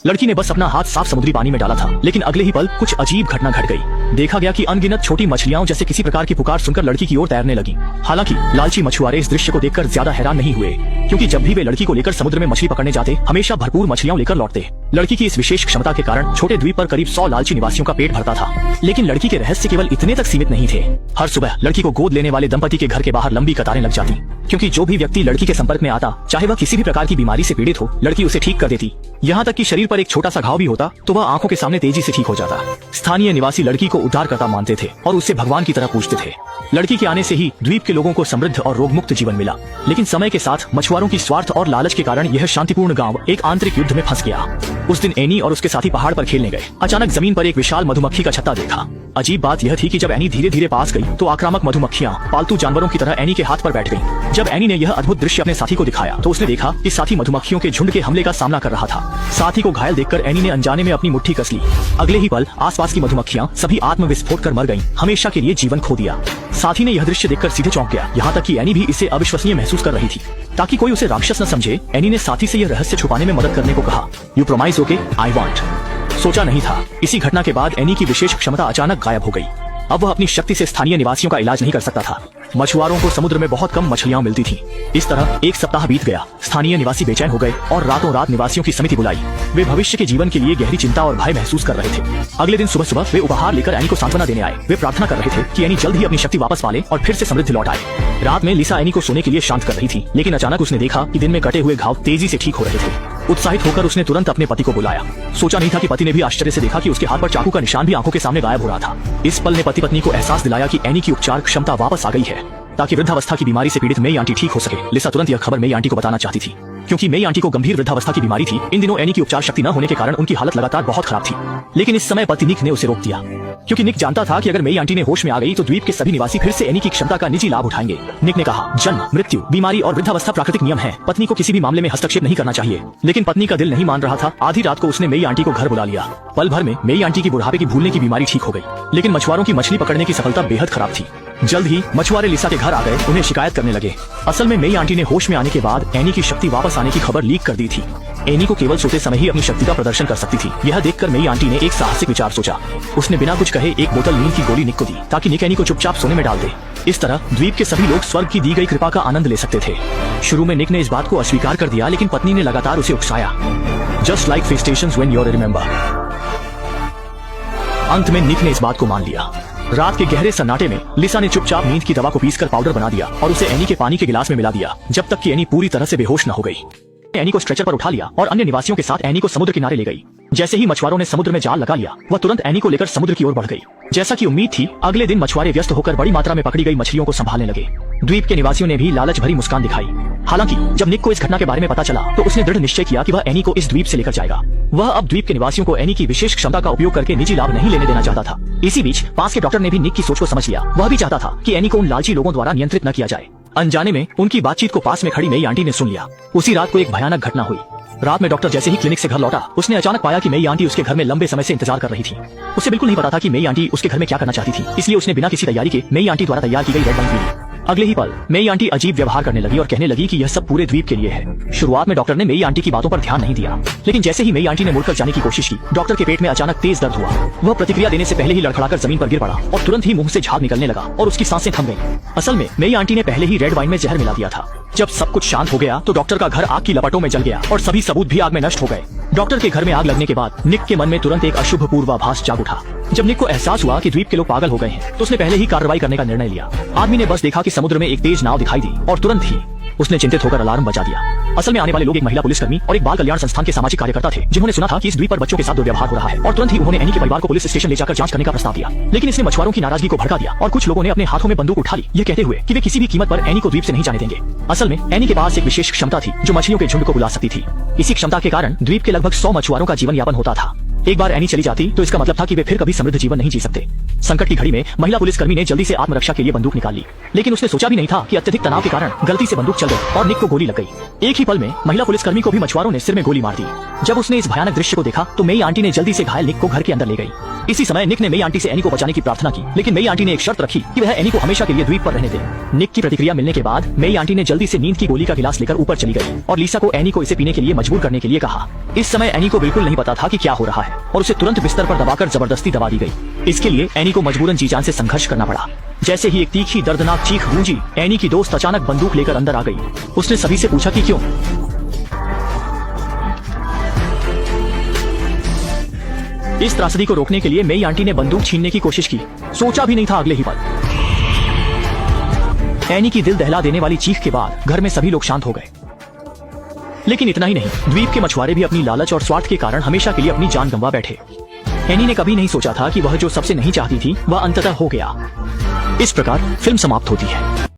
लड़की ने बस अपना हाथ साफ समुद्री पानी में डाला था, लेकिन अगले ही पल कुछ अजीब घटना घट गई। देखा गया कि अनगिनत छोटी मछलियां जैसे किसी प्रकार की पुकार सुनकर लड़की की ओर तैरने लगी। हालांकि लालची मछुआरे इस दृश्य को देखकर ज्यादा हैरान नहीं हुए, क्योंकि जब भी वे लड़की को लेकर समुद्र में मछली पकड़ने जाते हमेशा भरपूर मछलियां लेकर लौटते। लड़की की इस विशेष क्षमता के कारण छोटे द्वीप पर करीब 100 लालची निवासियों का पेट भरता था। लेकिन लड़की के रहस्य केवल इतने तक सीमित नहीं थे। हर सुबह लड़की को गोद लेने वाले दंपति के घर के बाहर लंबी कतारें लग जाती, क्योंकि जो भी व्यक्ति लड़की के संपर्क में आता, चाहे वह किसी भी प्रकार की बीमारी से पीड़ित हो, लड़की उसे ठीक कर देती। यहाँ तक कि शरीर पर एक छोटा सा घाव भी होता तो वह आंखों के सामने तेजी से ठीक हो जाता। स्थानीय निवासी लड़की को उद्धारकर्ता मानते थे और उससे भगवान की तरह पूजते थे। लड़की के आने से ही द्वीप के लोगों को समृद्ध और रोगमुक्त जीवन मिला। लेकिन समय के साथ मछुआरों की स्वार्थ और लालच के कारण यह शांतिपूर्ण गांव एक आंतरिक युद्ध में फंस गया। उस दिन एनी और उसके साथी पहाड़ पर खेलने गए। अचानक जमीन पर एक विशाल मधुमक्खी का छत्ता देखा। अजीब बात यह थी कि जब एनी धीरे धीरे पास गई तो आक्रामक मधुमक्खियां पालतू जानवरों की तरह एनी के हाथ पर बैठ गईं। जब एनी ने यह अद्भुत दृश्य अपने साथी को दिखाया तो उसने देखा कि साथी मधुमक्खियों के झुंड के हमले का सामना कर रहा था। साथी को घायल देखकर एनी ने अनजाने में अपनी मुट्ठी कस ली। अगले ही पल आसपास की मधुमक्खियां सभी आत्मविस्फोट कर मर गईं, हमेशा के लिए जीवन खो दिया। साथी ने यह दृश्य देखकर सीधे चौंक गया। यहाँ तक कि एनी भी इसे अविश्वसनीय महसूस कर रही थी। ताकि कोई उसे राक्षस न समझे, एनी ने साथी से यह रहस्य छुपाने में मदद करने को कहा। You promise okay, I want. सोचा नहीं था, इसी घटना के बाद एनी की विशेष क्षमता अचानक गायब हो गई। अब वह अपनी शक्ति से स्थानीय निवासियों का इलाज नहीं कर सकता था। मछुआरों को समुद्र में बहुत कम मछलियां मिलती थीं। इस तरह एक सप्ताह बीत गया। स्थानीय निवासी बेचैन हो गए और रातों रात निवासियों की समिति बुलाई। वे भविष्य के जीवन के लिए गहरी चिंता और भय महसूस कर रहे थे। अगले दिन सुबह सुबह वे उपहार लेकर एनी को सांत्वना देने आए। वे प्रार्थना कर रहे थे कि एनी जल्द ही अपनी शक्ति वापस पाले और फिर से समृद्ध लौट आए। रात में लिसा एनी को सोने के लिए शांत कर रही थी, लेकिन अचानक उसने देखा कि दिन में कटे हुए घाव तेजी से ठीक हो रहे थे। उत्साहित होकर उसने तुरंत अपने पति को बुलाया। सोचा नहीं था कि पति ने भी आश्चर्य से देखा कि उसके हाथ पर चाकू का निशान भी आंखों के सामने गायब हो रहा था। इस पल ने पति पत्नी को एहसास दिलाया कि एनी की उपचार क्षमता वापस आ गई है, ताकि वृद्धावस्था की बीमारी से पीड़ित मेई आंटी ठीक हो सके। लिसा तुरंत यह खबर मेई आंटी को बताना चाहती थी, क्योंकि मेई आंटी को गंभीर वृद्धावस्था की बीमारी थी। इन दिनों एनी की उपचार शक्ति न होने के कारण उनकी हालत लगातार बहुत खराब थी। लेकिन इस समय पति निक ने उसे रोक दिया, क्योंकि निक जानता था कि अगर मेई आंटी ने होश में आ गई तो द्वीप के सभी निवासी फिर से एनी की क्षमता का निजी लाभ उठाएंगे। निक ने कहा, जन्म, मृत्यु, बीमारी और वृद्धावस्था प्राकृतिक नियम है। पत्नी को किसी भी मामले में हस्तक्षेप नहीं करना चाहिए। लेकिन पत्नी का दिल नहीं मान रहा था। आधी रात को उसने मेई आंटी को घर बुला लिया। पल भर में मेई आंटी की बुढ़ापे की भूलने की बीमारी ठीक हो गई। लेकिन मछुआरों की मछली पकड़ने की सफलता बेहद खराब थी। जल्द ही मछुआरे लिसा के घर आ गए, उन्हें शिकायत करने लगे। असल में मेई आंटी ने होश में आने के बाद एनी की शक्ति वापस आने की खबर लीक कर दी थी। एनी को केवल सोते समय ही अपनी शक्ति का प्रदर्शन कर सकती थी। यह देखकर मेई आंटी ने एक साहसिक विचार सोचा। उसने बिना कुछ कहे एक बोतल नींद की गोली निक को दी, ताकि निक एनी को चुपचाप सोने में डाल दे। इस तरह द्वीप के सभी लोग स्वर्ग की दी गई कृपा का आनंद ले सकते थे। शुरू में निक ने इस बात को अस्वीकार कर दिया, लेकिन पत्नी ने लगातार उसे उकसाया। Just like festations when you remember. अंत में निक ने इस बात को मान लिया। रात के गहरे सन्नाटे में लिसा ने चुपचाप नींद की दवा को पीसकर पाउडर बना दिया और उसे एनी के पानी के गिलास में मिला दिया, जब तक कि एनी पूरी तरह से बेहोश न हो गई। एनी को स्ट्रेचर पर उठा लिया और अन्य निवासियों के साथ एनी को समुद्र किनारे ले गई। जैसे ही मछुआरों ने समुद्र में जाल लगा लिया, वह तुरंत एनी को लेकर समुद्र की ओर बढ़ गई। जैसा कि उम्मीद थी, अगले दिन मछुआरे व्यस्त होकर बड़ी मात्रा में पकड़ी गई मछलियों को संभालने लगे। द्वीप के निवासियों ने भी लालच भरी मुस्कान दिखाई। हालांकि जब निक को इस घटना के बारे में पता चला तो उसने दृढ़ निश्चय किया कि वह एनी को इस द्वीप से लेकर जाएगा। वह अब द्वीप के निवासियों को एनी की विशेष क्षमता का उपयोग करके निजी लाभ नहीं लेने देना चाहता था। इसी बीच पास के डॉक्टर ने भी निक की सोच को समझ लिया। वह भी चाहता था कि एनी को उन लालची लोगों द्वारा नियंत्रित न किया जाए। अनजाने में उनकी बातचीत को पास में खड़ी मेई आंटी ने सुन लिया। उसी रात को एक भयानक घटना हुई। रात में डॉक्टर जैसे ही क्लिनिक से घर लौटा, उसने अचानक पाया कि मेई आंटी उसके घर में लंबे समय से इंतजार कर रही थी। उसे बिल्कुल नहीं पता था कि मेई आंटी उसके घर में क्या करना चाहती थी, इसलिए उसने बिना किसी तैयारी के मेई आंटी द्वारा तैयार की गई रेड वाइन पी ली। अगले ही पल मेई आंटी अजीब व्यवहार करने लगी और कहने लगी कि यह सब पूरे द्वीप के लिए है। शुरुआत में डॉक्टर ने मेई आंटी की बातों पर ध्यान नहीं दिया, लेकिन जैसे ही मेई आंटी ने मुड़कर जाने की कोशिश की, डॉक्टर के पेट में अचानक तेज दर्द हुआ। वह प्रतिक्रिया देने से पहले ही लड़खड़ाकर जमीन पर गिर पड़ा और तुरंत ही मुंह से झाग निकलने लगा और उसकी सांसें थम गईं। असल में मेई आंटी ने पहले ही रेड वाइन में जहर मिला दिया था। जब सब कुछ शांत हो गया तो डॉक्टर का घर आग की लपटों में जल गया और सभी सबूत भी आग में नष्ट हो गए। डॉक्टर के घर में आग लगने के बाद निक के मन में तुरंत एक अशुभ पूर्वाभास जाग उठा। जब निक को एहसास हुआ कि द्वीप के लोग पागल हो गए हैं, तो उसने पहले ही कार्रवाई करने का निर्णय लिया। आदमी ने बस देखा कि समुद्र में एक तेज नाव दिखाई दी और तुरंत ही उसने चिंतित होकर अलार्म बजा दिया। असल में आने वाले लोग एक महिला पुलिसकर्मी और एक बाल कल्याण संस्थान के सामाजिक कार्यकर्ता थे, जिन्होंने सुना था कि इस द्वीप पर बच्चों के साथ दुर्व्यवहार हो रहा है, और तुरंत ही उन्होंने एनी के परिवार को पुलिस स्टेशन ले जाकर जांच करने का प्रस्ताव दिया। लेकिन इसने मछुआरों की नाराजगी को भड़का दिया और कुछ लोगों ने अपने हाथों में बंदूक उठा ली, ये कहते हुए कि वे किसी भी कीमत पर एनी को द्वीप से नहीं जाने देंगे। असल में एनी के पास एक विशेष क्षमता थी जो मछलियों के झुंड को बुला सकती थी। इसी क्षमता के कारण द्वीप के लगभग 100 मछुआरों का जीवन यापन होता था। एक बार एनी चली जाती तो इसका मतलब था कि वे फिर कभी समृद्ध जीवन नहीं जी सकते। संकट की घड़ी में महिला पुलिसकर्मी ने जल्दी से आत्मरक्षा के लिए बंदूक निकाल ली, लेकिन उसने सोचा भी नहीं था कि अत्यधिक तनाव के कारण गलती से बंदूक चल गई और निक को गोली लग गई। एक ही पल में महिला पुलिसकर्मी को भी मछुआरों ने सिर में गोली मार दी। जब उसने इस भयानक दृश्य को देखा तो मेई आंटी ने जल्दी से घायल निक को घर के अंदर ले गई। इसी समय निक ने मेई आंटी से एनी को बचाने की प्रार्थना की, लेकिन मेई आंटी ने एक शर्त रखी कि वह एनी को हमेशा के लिए द्वीप पर रहने दे। निक की प्रतिक्रिया मिलने के बाद मेई आंटी ने जल्दी से नींद की गोली का गिलास लेकर ऊपर चली गई और लीसा को एनी को इसे पीने के लिए मजबूर करने के लिए कहा। इस समय एनी को बिल्कुल नहीं पता था कि क्या हो रहा है और उसे तुरंत बिस्तर पर दबाकर जबरदस्ती दबा दी गई। इसके लिए एनी को मजबूरन जी जान से संघर्ष करना पड़ा। जैसे ही एक तीखी दर्दनाक चीख गूंजी, एनी की दोस्त अचानक बंदूक लेकर अंदर आ गई। उसने सभी से पूछा कि क्यों। इस त्रासदी को रोकने के लिए मेई आंटी ने बंदूक छीनने की कोशिश की। सोचा भी नहीं था अगले ही पल एनी की दिल दहला देने वाली चीख के बाद घर में सभी लोग शांत हो गए। लेकिन इतना ही नहीं, द्वीप के मछुआरे भी अपनी लालच और स्वार्थ के कारण हमेशा के लिए अपनी जान गंवा बैठे। एनी ने कभी नहीं सोचा था कि वह जो सबसे नहीं चाहती थी वह अंततः हो गया। इस प्रकार फिल्म समाप्त होती है।